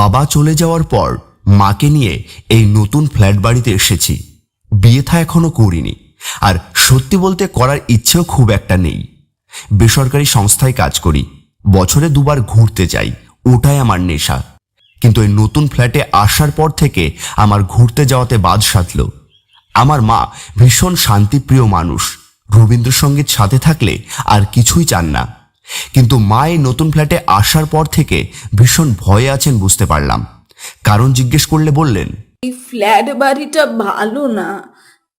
বাবা চলে যাওয়ার পর মাকে নিয়ে এই নতুন ফ্ল্যাট বাড়িতে এসেছি। বিয়ে থা এখনো করিনি, আর সত্যি বলতে করার ইচ্ছেও খুব একটা নেই। বেসরকারি সংস্থায় কাজ করি, বছরে 2 বার ঘুরতে যাই, ওটাই আমার নেশা। কিন্তু এই নতুন ফ্ল্যাটে আসার পর থেকে আমার ঘুরতে যাওয়াতে বাদ সাধল। আমার মা ভীষণ শান্তিপ্রিয় মানুষ, রবীন্দ্রসঙ্গীত সাথে থাকলে আর কিছুই চান না। কিন্তু মা এই নতুন ফ্ল্যাটে আসার পর থেকে ভীষণ ভয়ে আছেন বুঝতে পারলাম। কারণ জিজ্ঞেস করলে বললেন, এই ফ্ল্যাট বাড়িটা ভালো না,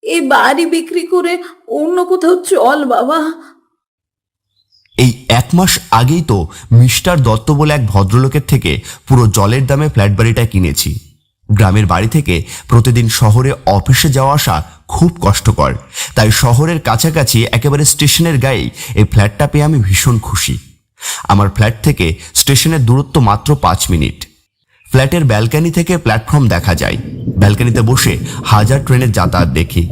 এই বাড়ি বিক্রি করে অন্য কোথাও চল বাবা। এই 1 মাস আগেই তো মিস্টার দত্ত বলে এক ভদ্রলোকের থেকে পুরো জলের দামে ফ্ল্যাট বাড়িটা কিনেছি। গ্রামের বাড়ি থেকে প্রতিদিন শহরে অফিসে যাওয়া আসা খুব কষ্টকর, তাই শহরের কাছাকাছি একেবারে স্টেশনের গায়েই এই ফ্ল্যাটটা পেয়ে আমি ভীষণ খুশি। আমার ফ্ল্যাট থেকে স্টেশনের দূরত্ব মাত্র 5 মিনিট। ফ্ল্যাটের ব্যালকনি থেকে প্ল্যাটফর্ম দেখা যায়। ব্যালকনিতে বসে হাজার ট্রেনের যাতায়াত দেখি।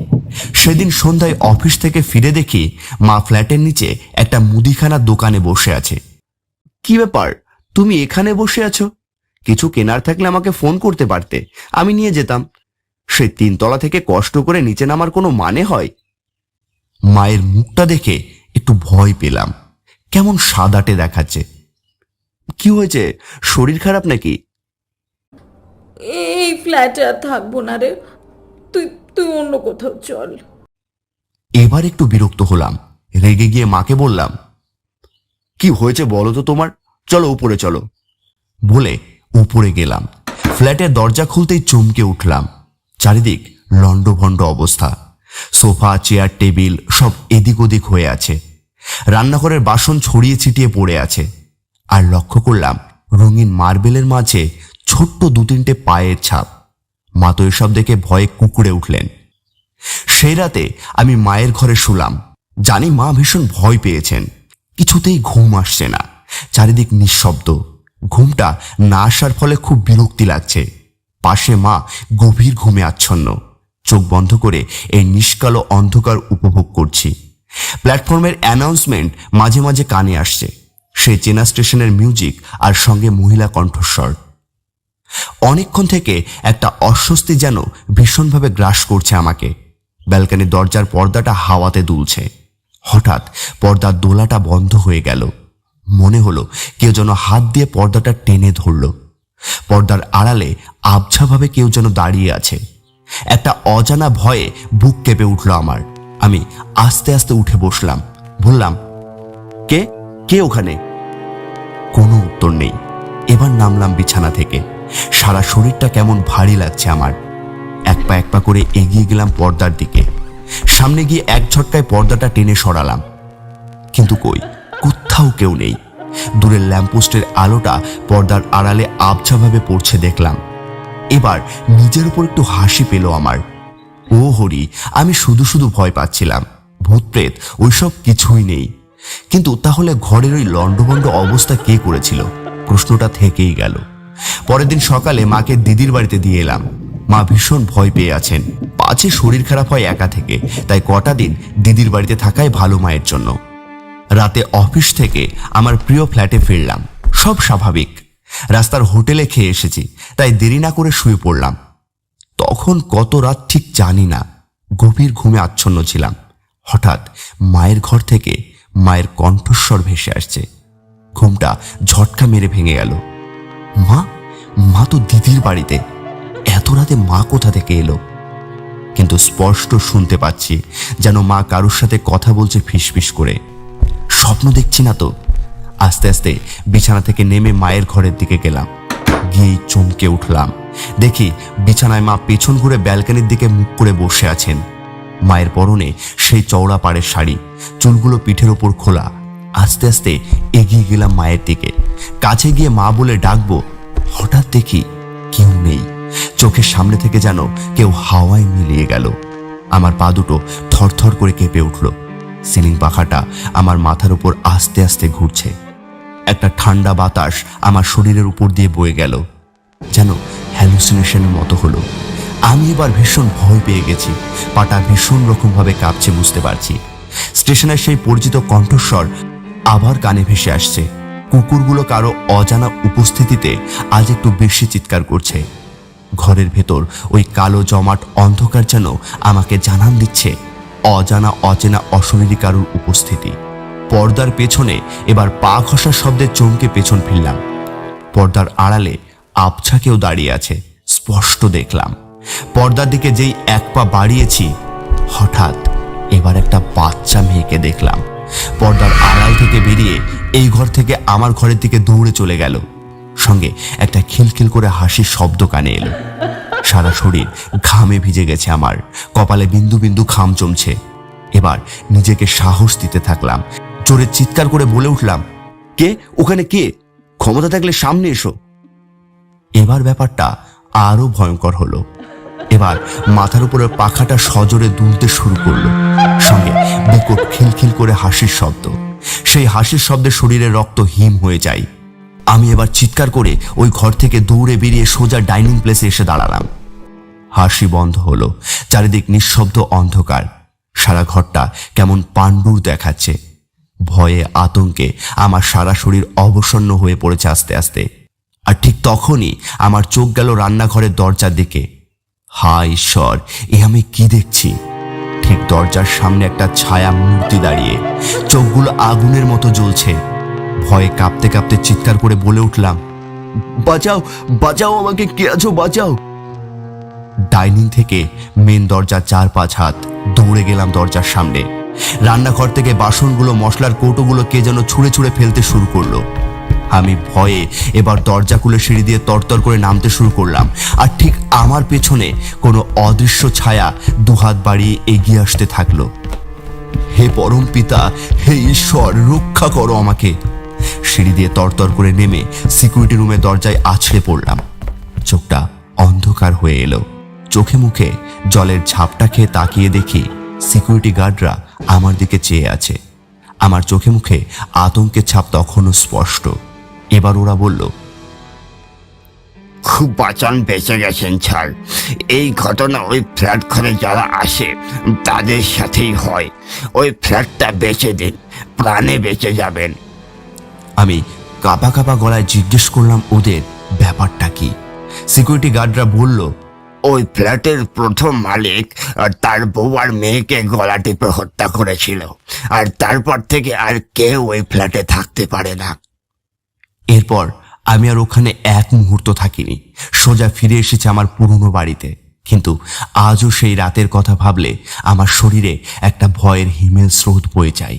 সেদিন সন্ধ্যায় অফিস থেকে ফিরে দেখি মা ফ্ল্যাটের নিচে একটা মুদিখানার দোকানে বসে আছে। কি ব্যাপার, তুমি এখানে বসে আছো? কিছু কেনার থাকলে আমাকে ফোন করতে পারতে, আমি নিয়ে যেতাম। সে 3 তলা থেকে কষ্ট করে নিচে নামার কোনো মানে হয়? মায়ের মুখটা দেখে একটু ভয় পেলাম, কেমন সাদাটে দেখাচ্ছে। কি হয়েছে, শরীর খারাপ নাকি? এই ফ্ল্যাটে আর থাকবো না রে, তুই তুই অন্য কোথাও চল। এবার একটু বিরক্ত হলাম, রেগে গিয়ে মাকে বললাম, কি হয়েছে বলো তো তোমার, চলো উপরে চলো। বলে উপরে গেলাম। ফ্ল্যাটের দরজা খুলতেই চমকে উঠলাম। চারিদিক লন্ডভন্ড অবস্থা, সোফা চেয়ার টেবিল সব এদিক ওদিক হয়ে আছে। রান্নাঘরের বাসন ছড়িয়ে ছিটিয়ে পড়ে আছে। আর লক্ষ্য করলাম রঙিন মার্বেলের মাঝে ছোট্ট 2-3টে পায়ের ছাপ। মা তো এসব দেখে ভয়ে কুঁকড়ে উঠলেন। সেই রাতে আমি মায়ের ঘরে শুলাম। জানি মা ভীষণ ভয় পেয়েছেন, কিছুতেই ঘুম আসছে না। চারিদিক নিঃশব্দ। ঘুমটা না আসার ফলে খুব বিরক্তি লাগছে। পাশে মা গভীর ঘুমে আচ্ছন্ন, চোখ বন্ধ করে এই নিষ্কালো অন্ধকার উপভোগ করছি। প্ল্যাটফর্মের অ্যানাউন্সমেন্ট মাঝে মাঝে কানে আসছে, সেই চেনা স্টেশনের মিউজিক আর সঙ্গে মহিলা কণ্ঠস্বর। অনেকক্ষণ থেকে একটা অস্বস্তি যেন ভীষণভাবে গ্রাস করছে আমাকে। ব্যালকনির দরজার পর্দাটা হাওয়াতে দুলছে। হঠাৎ পর্দার দোলাটা বন্ধ হয়ে গেল। মনে হলো কেউ যেন হাত দিয়ে পর্দাটা টেনে ধরল। পর্দার আড়ালে আবছাভাবে কেউ যেন দাঁড়িয়ে আছে। একটা অজানা ভয়ে বুক কেঁপে উঠল আমার। আমি আস্তে আস্তে উঠে বসলাম, বললাম, কে কে ওখানে? কোনো উত্তর নেই। এবার নামলাম বিছানা থেকে। সারা শরীরটা কেমন ভারী লাগছে আমার। এক পা করে এগিয়ে গেলাম পর্দার দিকে। সামনে গিয়ে এক ঝটকায় পর্দাটা টেনে সরালাম, কিন্তু কই, কোথাও কেউ নেই। দূরের ল্যাম্পপোস্টের আলোটা পর্দার আড়ালে আবছাভাবে পড়ছে দেখলাম। এবার নিজের উপর একটু হাসি পেল আমার। ও হরি, আমি শুধু শুধু ভয় পাচ্ছিলাম। ভূত প্রেত ওইসব কিছুই নেই। কিন্তু তাহলে ঘরের ওই লন্ডভন্ড অবস্থা কে করেছিল? প্রশ্নটা থেকেই গেল। পরের দিন সকালে মাকে দিদির বাড়িতে দিয়ে এলাম। মা ভীষণ ভয় পেয়ে আছেন, পাছে শরীর খারাপ হয় একা থেকে, তাই কটা দিন দিদির বাড়িতে থাকাই ভালো মায়ের জন্য। রাতে অফিস থেকে আমার প্রিয় ফ্ল্যাটে ফিরলাম। সব স্বাভাবিক। রাস্তার হোটেলে খেয়ে এসেছি, তাই দেরি না করে শুয়ে পড়লাম। তখন কত রাত ঠিক জানি না, গভীর ঘুমে আচ্ছন্ন ছিলাম। হঠাৎ মায়ের ঘর থেকে মায়ের কণ্ঠস্বর ভেসে আসছে। ঘুমটা ঝটকা মেরে ভেঙে গেল। মা মা তো দিদির বাড়িতে, এত রাতে মা কোথা থেকে এলো? কিন্তু স্পষ্ট শুনতে পাচ্ছি যেন মা কারোর সাথে কথা বলছে ফিসফিস করে। স্বপ্ন দেখছি না তো? আস্তে আস্তে বিছানা থেকে নেমে মায়ের ঘরের দিকে গেলাম। গিয়ে চমকে উঠলাম। দেখি বিছানায় মা পেছন ঘুরে ব্যালকনির দিকে মুখ করে বসে আছেন। মায়ের পরনে সেই চওড়া পাড়ের শাড়ি, চুলগুলো পিঠের ওপর খোলা। আস্তে আস্তে এগিয়ে গেলাম মায়ের দিকে। কাছে গিয়ে মা বলে ডাকবো, হঠাৎ দেখি কেউ নেই। চোখের সামনে থেকে যেন কেউ হাওয়ায় মিলিয়ে গেল। আমার পা দুটো থরথর করে কেঁপে উঠল। সিলিং পাখাটা আমার মাথার উপর আস্তে আস্তে ঘুরছে। একটা ঠান্ডা বাতাস আমার শরীরের উপর দিয়ে বয়ে গেল, যেন হ্যালুসিনেশনের মতো হলো। আমি এবার ভীষণ ভয় পেয়ে গেছি। পাটা ভীষণ রকমভাবে কাঁপছে বুঝতে পারছি। স্টেশনের সেই পরিচিত কণ্ঠস্বর আবার কানে ভেসে আসছে। কুকুরগুলো কারো অজানা উপস্থিতিতে আজ একটু বেশি চিৎকার করছে। ঘরের ভেতর ওই কালো জমাট অন্ধকার যেন আমাকে জানান দিচ্ছে অজানা অচেনা অশরীরী কারোর উপস্থিতি। পর্দার পেছনে এবার পা ঘষার শব্দে চমকে পেছন ফিরলাম। পর্দার আড়ালে আবছা কেউ দাঁড়িয়ে আছে, স্পষ্ট দেখলাম। পর্দার দিকে যেই এক পা বাড়িয়েছি, হঠাৎ এবার একটা বাচ্চা মেয়েকে দেখলাম। পর্দার আড়াল থেকে বেরিয়ে এই ঘর থেকে আমার ঘরের দিকে দৌড়ে চলে গেল। সঙ্গে একটা খিলখিল করে হাসির শব্দ কানে এলো। সারা শরীর ঘামে ভিজে গেছে আমার, কপালে বিন্দু বিন্দু ঘাম জমছে। এবার নিজেকে সাহস দিতে থাকলাম, জোরে চিৎকার করে বলে উঠলাম, কে ওখানে, কে? ক্ষমতা থাকলে সামনে এসো। এবার ব্যাপারটা আরো ভয়ঙ্কর হলো। এবার মাথার উপরের পাখাটা সজোরে দুলতে শুরু করলো, সঙ্গে বিকট খিলখিল করে হাসির শব্দ। সেই হাসির শব্দে শরীরের রক্ত হিম হয়ে যায়। আমি এবার চিৎকার করে ওই ঘর থেকে দৌড়ে বেরিয়ে সোজা ডাইনিং প্লেসে এসে দাঁড়ালাম। হাসি বন্ধ হলো, চারিদিক নিঃশব্দ অন্ধকার। সারা ঘরটা কেমন পাণ্ডুর দেখাচ্ছে। ভয়ে আতঙ্কে আমার সারা শরীর অবসন্ন হয়ে পড়েছে আস্তে আস্তে। আর ঠিক তখনই আমার চোখ গেল রান্নাঘরের দরজার দিকে। হায় ঈশ্বর, এ আমি কি দেখছি! ঠিক দরজার সামনে একটা ছায়া মূর্তি দাঁড়িয়ে, চোখগুলো আগুনের মতো জ্বলছে। ভয়ে কাঁপতে কাঁপতে চিৎকার করে বলে উঠলাম, বাঁচাও, বাঁচাও আমাকে, কে আছো, বাঁচাও! ডাইনিং থেকে মেন দরজার 4-5 হাত দৌড়ে গেলাম দরজার সামনে। রান্নাঘর থেকে বাসনগুলো, মশলার কৌটোগুলো কে যেন ছুঁড়ে ছুঁড়ে ফেলতে শুরু করলো। আমি ভয়ে এবার দরজা খুলে সিঁড়ি দিয়ে তরতর করে নামতে শুরু করলাম। আর ঠিক আমার পেছনে কোনো অদৃশ্য ছায়া দুহাত বাড়িয়ে এগিয়ে আসতে থাকলো। হে পরম পিতা, হে ঈশ্বর, রক্ষা করো আমাকে! সিঁড়ি দিয়ে তরতর করে নেমে সিকিউরিটি রুমের দরজায় আছড়ে পড়লাম। চোখটা অন্ধকার হয়ে এলো। চোখে মুখে জলের ঝাপটা খেয়ে তাকিয়ে দেখি সিকিউরিটি গার্ডরা আমার দিকে চেয়ে আছে। আমার চোখে মুখে আতঙ্কের ছাপ তখনও স্পষ্ট। এবার ওরা বলল, খুব বাঁচান, বেঁচে গেছেন স্যার। এই ঘটনা ওই ফ্ল্যাট ঘরে যারা আসে তাদের সাথেই হয়। ওই ফ্ল্যাটটা বেচে দিন, প্রাণে বেঁচে যাবেন। আমি কাঁপা কাঁপা গলায় জিজ্ঞেস করলাম ওদের ব্যাপারটা কি। সিকিউরিটি গার্ডরা বলল, ওই ফ্ল্যাটের প্রথম মালিক তার বউ আর মেয়েকে গলা টিপে হত্যা করেছিল, আর তারপর থেকে আর কেউ ওই ফ্ল্যাটে থাকতে পারে না। এরপর আমি আর ওখানে এক মুহূর্ত থাকিনি, সোজা ফিরে এসেছি আমার পুরনো বাড়িতে। কিন্তু আজও সেই রাতের কথা ভাবলে আমার শরীরে একটা ভয়ের হিমেল স্রোত বয়ে যায়।